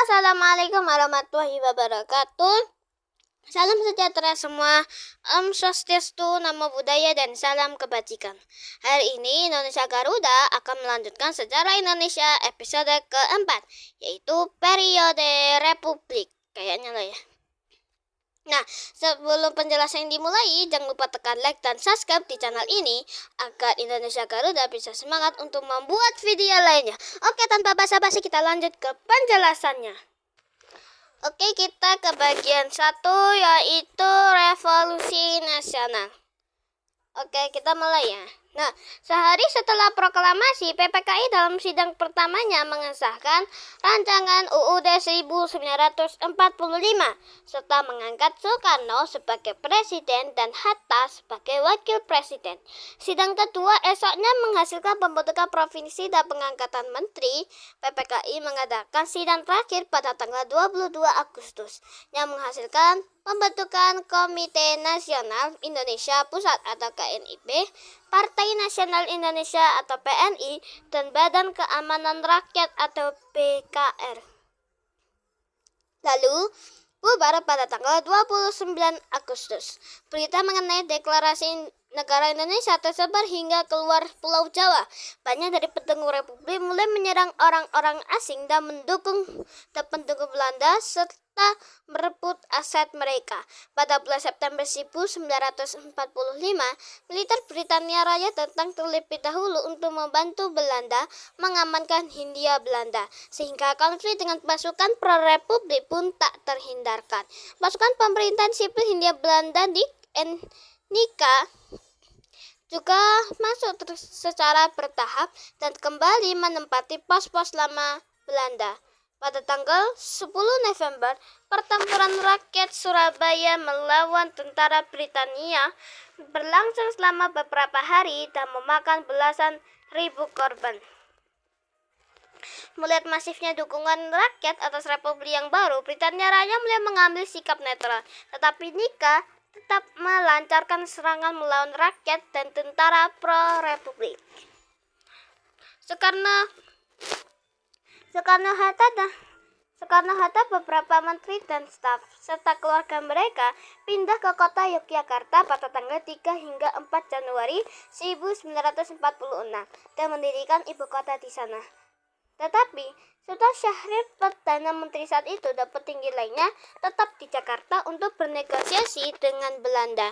Assalamualaikum warahmatullahi wabarakatuh. Salam sejahtera semua. Om Swastiastu, Namo Buddhaya, dan salam kebajikan. Hari ini Indonesia Garuda akan melanjutkan sejarah Indonesia episode keempat, yaitu periode Republik. Kayaknya lah ya. Nah, sebelum penjelasan dimulai, jangan lupa tekan like dan subscribe di channel ini agar Indonesia Garuda bisa semangat untuk membuat video lainnya. Oke, tanpa basa-basi kita lanjut ke penjelasannya. Oke, kita ke bagian 1, yaitu Revolusi Nasional. Oke, kita mulai ya. Nah, sehari setelah proklamasi, PPKI dalam sidang pertamanya mengesahkan rancangan UUD 1945 serta mengangkat Soekarno sebagai presiden dan Hatta sebagai wakil presiden. Sidang kedua esoknya menghasilkan pembentukan provinsi dan pengangkatan menteri. PPKI mengadakan sidang terakhir pada tanggal 22 Agustus yang menghasilkan pembentukan Komite Nasional Indonesia Pusat atau KNIP, Partai Nasional Indonesia atau PNI, dan Badan Keamanan Rakyat atau BKR. Lalu bubar pada tanggal 29 Agustus. Berita mengenai deklarasi negara Indonesia tersebar hingga keluar Pulau Jawa. Banyak dari pendukung Republik mulai menyerang orang-orang asing dan pendukung Belanda serta merebut aset mereka. Pada bulan September 1945, militer Britania Raya datang terlebih dahulu untuk membantu Belanda mengamankan Hindia Belanda, sehingga konflik dengan pasukan pro-republik pun tak terhindarkan. Pasukan pemerintahan sipil Hindia Belanda di Nika juga masuk secara bertahap dan kembali menempati pos-pos lama Belanda. Pada tanggal 10 November, pertempuran rakyat Surabaya melawan tentara Britania berlangsung selama beberapa hari dan memakan belasan ribu korban. Melihat masifnya dukungan rakyat atas Republik yang baru, Britania Raya mulai mengambil sikap netral, tetapi Nika tetap melancarkan serangan melawan rakyat dan tentara pro-republik. Soekarno-Hatta, beberapa menteri dan staf serta keluarga mereka pindah ke kota Yogyakarta pada tanggal 3 hingga 4 Januari 1946 dan mendirikan ibu kota di sana. Tetapi Sultan Syahrir, Perdana Menteri saat itu, dan petinggi lainnya tetap di Jakarta untuk bernegosiasi dengan Belanda.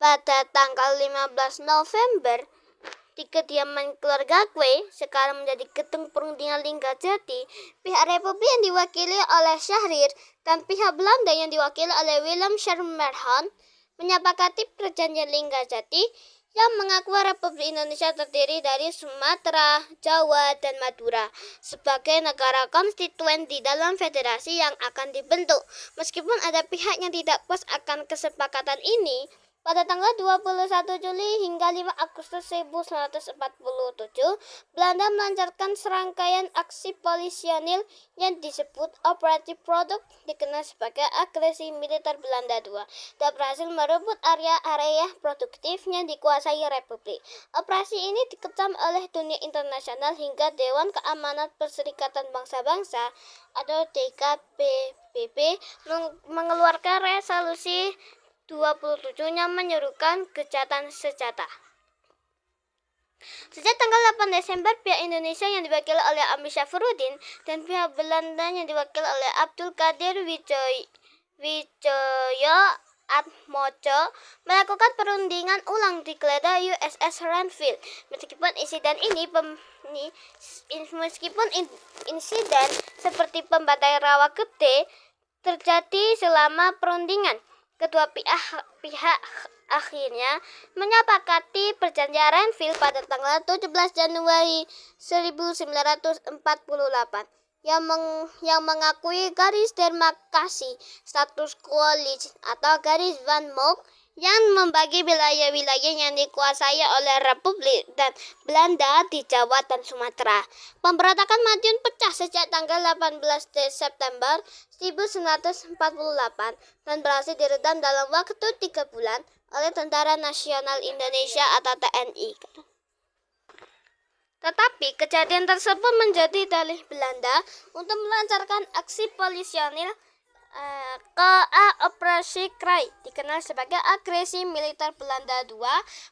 Pada tanggal 15 November, di kediaman keluarga Kwe, sekarang menjadi Gedung Perundingan Linggarjati, pihak Republik yang diwakili oleh Syahrir dan pihak Belanda yang diwakili oleh Willem Schermerhorn menyepakati perjanjian Linggarjati yang mengakui Republik Indonesia terdiri dari Sumatera, Jawa, dan Madura sebagai negara konstituen di dalam federasi yang akan dibentuk. Meskipun ada pihak yang tidak puas akan kesepakatan ini, pada tanggal 21 Juli hingga 5 Agustus 1947, Belanda melancarkan serangkaian aksi polisionil yang disebut Operasi Produk, dikenal sebagai agresi militer Belanda II, dan berhasil merebut area-area produktif yang dikuasai Republik. Operasi ini dikecam oleh dunia internasional hingga Dewan Keamanan Perserikatan Bangsa-Bangsa atau DKPBB mengeluarkan resolusi 27 yang menyerukan gencatan senjata. Sejak tanggal 8 Desember, pihak Indonesia yang diwakili oleh Amir Syafruddin dan pihak Belanda yang diwakili oleh Abdul Qadir Wijaya Atmojo melakukan perundingan ulang di geledah USS Renville. Meskipun insiden seperti pembantaian rawa gede terjadi selama perundingan, kedua pihak akhirnya menyepakati perjanjian Renville pada tanggal 17 Januari 1948 yang mengakui garis demarkasi status quo atau garis Van Mook yang membagi wilayah-wilayah yang dikuasai oleh Republik dan Belanda di Jawa dan Sumatera. Pemberontakan Madiun pecah sejak tanggal 18 September 1948 dan berhasil diredam dalam waktu 3 bulan oleh Tentara Nasional Indonesia atau TNI. Tetapi kejadian tersebut menjadi dalih Belanda untuk melancarkan aksi polisionil Operasi Krai, dikenal sebagai agresi militer Belanda II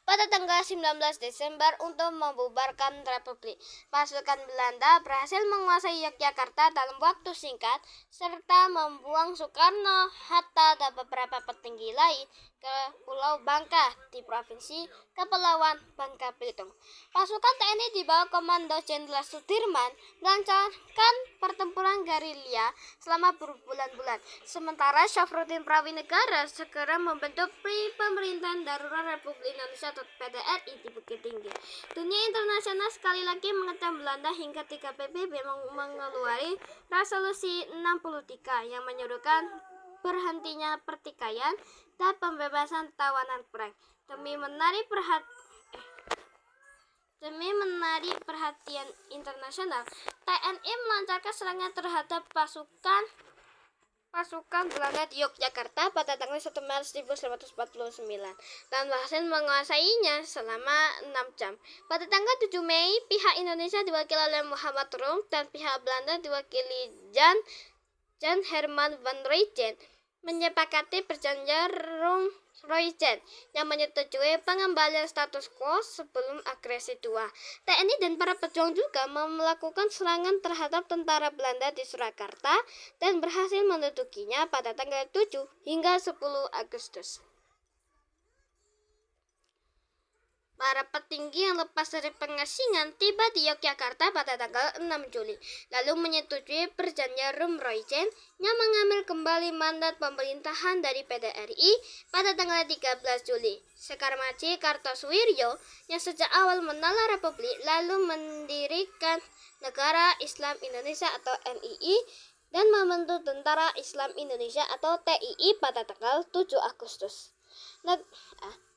pada tanggal 19 Desember untuk membubarkan Republik. Pasukan Belanda berhasil menguasai Yogyakarta dalam waktu singkat serta membuang Soekarno, Hatta, dan beberapa petinggi lain ke Pulau Bangka di Provinsi Kepulauan Bangka Belitung. Pasukan TNI di bawah Komando Jenderal Sudirman melancarkan pertempuran gerilya selama berbulan-bulan. Sementara Syafruddin Prawinegara segera membentuk pemerintahan darurat Republik Indonesia atau PDRI di Bukit Tinggi. Dunia internasional sekali lagi mengecam Belanda hingga 3 PBB mengeluarkan resolusi 63 yang menyuruhkan berhentinya pertikaian dan pembebasan tawanan perang. Demi menarik perhatian internasional, TNI melancarkan serangan terhadap pasukan Belanda di Yogyakarta pada tanggal 1 Maret 1949 dan berhasil menguasainya selama 6 jam. Pada tanggal 7 Mei, pihak Indonesia diwakili oleh Muhammad Rum dan pihak Belanda diwakili Jan Herman van Rooyen menyepakati perjanjian Rum-Rooyen yang menyetujui pengembalian status quo sebelum agresi II. TNI dan para pejuang juga melakukan serangan terhadap tentara Belanda di Surakarta dan berhasil mendudukinya pada tanggal 7 hingga 10 Agustus. Para petinggi yang lepas dari pengasingan tiba di Yogyakarta pada tanggal 6 Juli, lalu menyetujui perjanjian Rum-Rooyen yang mengambil kembali mandat pemerintahan dari PDRI pada tanggal 13 Juli. Sekar Maji Kartosuwiryo yang sejak awal menolak Republik lalu mendirikan Negara Islam Indonesia atau NII dan membentuk Tentara Islam Indonesia atau TII pada tanggal 7 Agustus.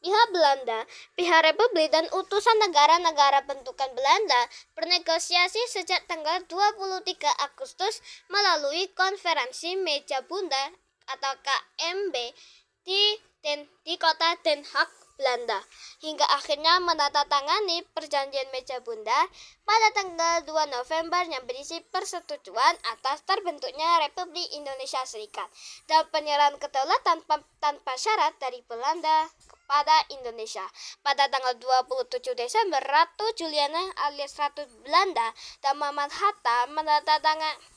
Pihak Belanda, pihak Republik, dan utusan negara-negara bentukan Belanda bernegosiasi sejak tanggal 23 Agustus melalui konferensi Meja Bundar atau KMB di kota Den Haag, Belanda, hingga akhirnya menandatangani perjanjian Meja Bundar pada tanggal 2 November yang berisi persetujuan atas terbentuknya Republik Indonesia Serikat dan penyerahan kedaulatan tanpa syarat dari Belanda kepada Indonesia. Pada tanggal 27 Desember, Ratu Juliana alias Ratu Belanda dan Muhammad Hatta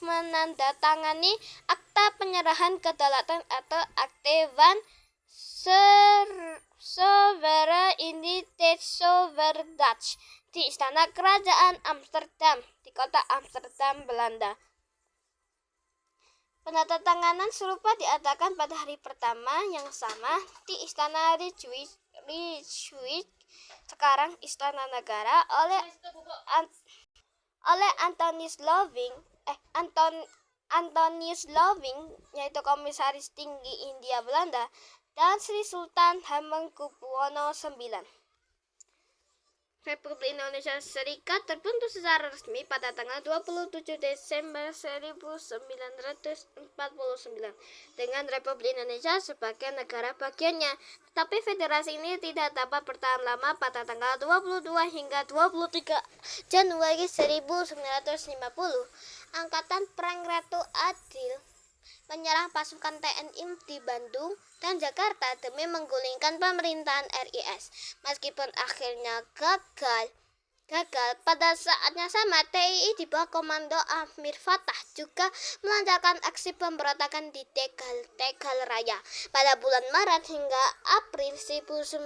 menandatangani Akta Penyerahan Kedaulatan atau Akte van Soevereiniteitsoverdracht di Istana Kerajaan Amsterdam di kota Amsterdam, Belanda. Penandatanganan serupa diadakan pada hari pertama yang sama di Istana Rijswijk, sekarang Istana Negara, oleh Antonius Lodewijk, yaitu Komisaris Tinggi Hindia Belanda, dan Sri Sultan Hamengkubuwono IX. Republik Indonesia Serikat terbentuk secara resmi pada tanggal 27 Desember 1949 dengan Republik Indonesia sebagai negara bagiannya. Tetapi federasi ini tidak dapat bertahan lama. Pada tanggal 22 hingga 23 Januari 1950, Angkatan Perang Ratu Adil menyerang pasukan TNI di Bandung dan Jakarta demi menggulingkan pemerintahan RIS. Meskipun akhirnya gagal, pada saatnya sama TII di bawah komando Amir Fattah juga melancarkan aksi pemberontakan di Tegal Raya. Pada bulan Maret hingga April 1950,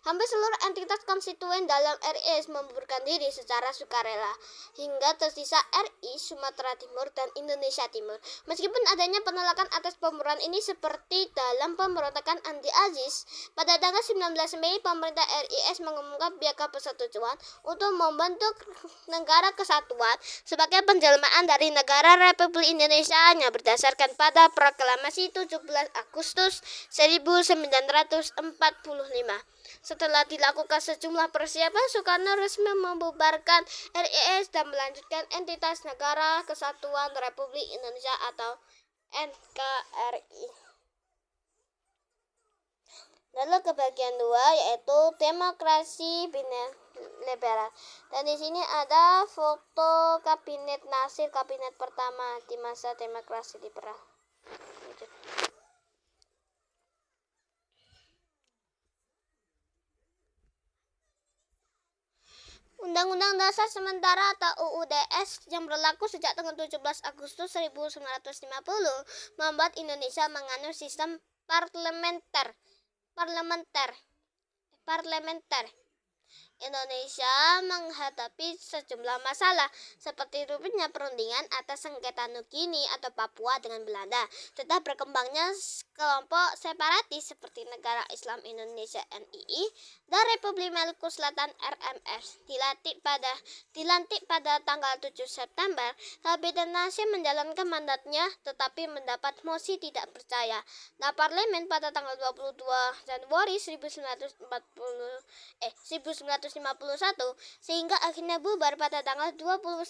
hampir seluruh entitas konstituen dalam RIS membubarkan diri secara sukarela, hingga tersisa RI Sumatera Timur dan Indonesia Timur. Meskipun adanya penolakan atas pembubaran ini seperti dalam pemberontakan Andi Aziz, pada tanggal 19 Mei pemerintah RIS mengumumkan piagam persetujuan untuk membentuk negara kesatuan sebagai penjelmaan dari negara Republik Indonesia yang berdasarkan pada proklamasi 17 Agustus 1945. Setelah dilakukan sejumlah persiapan, Soekarno resmi membubarkan RIS dan melanjutkan entitas Negara Kesatuan Republik Indonesia atau NKRI. Lalu ke bagian 2, yaitu demokrasi liberal. Dan di sini ada foto kabinet Nasir, kabinet pertama di masa demokrasi liberal. Undang-Undang Dasar Sementara atau UUDS yang berlaku sejak tanggal 17 Agustus 1950 membuat Indonesia menganut sistem parlementer. Indonesia menghadapi sejumlah masalah seperti rumitnya perundingan atas sengketa Nugini atau Papua dengan Belanda, serta berkembangnya kelompok separatis seperti Negara Islam Indonesia (NII) dan Republik Maluku Selatan (RMS. Dilantik pada tanggal 7 September, Kabinet Nasir menjalankan mandatnya tetapi mendapat mosi tidak percaya. Nah, parlemen pada tanggal 22 Januari 1951 sehingga akhirnya bubar pada tanggal 21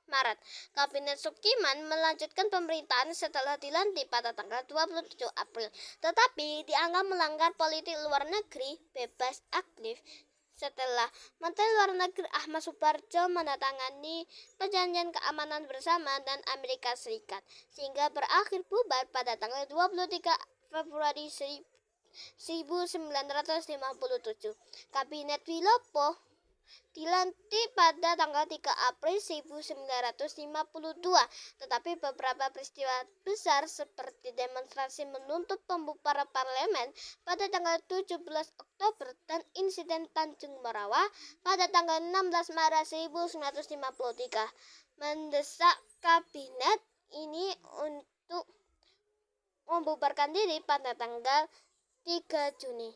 Maret. Kabinet Sukiman melanjutkan pemerintahan setelah dilantik pada tanggal 27 April, tetapi dianggap melanggar politik luar negeri bebas aktif setelah Menteri Luar Negeri Ahmad Suparjo menandatangani perjanjian keamanan bersama dan Amerika Serikat, sehingga berakhir bubar pada tanggal 23 Februari 1957. Kabinet Wilopo dilantik pada tanggal 3 April 1952, tetapi beberapa peristiwa besar seperti demonstrasi menuntut pembubaran parlemen pada tanggal 17 Oktober dan insiden Tanjung Merawa pada tanggal 16 Maret 1953 mendesak kabinet ini untuk membubarkan diri pada tanggal 3 Juni.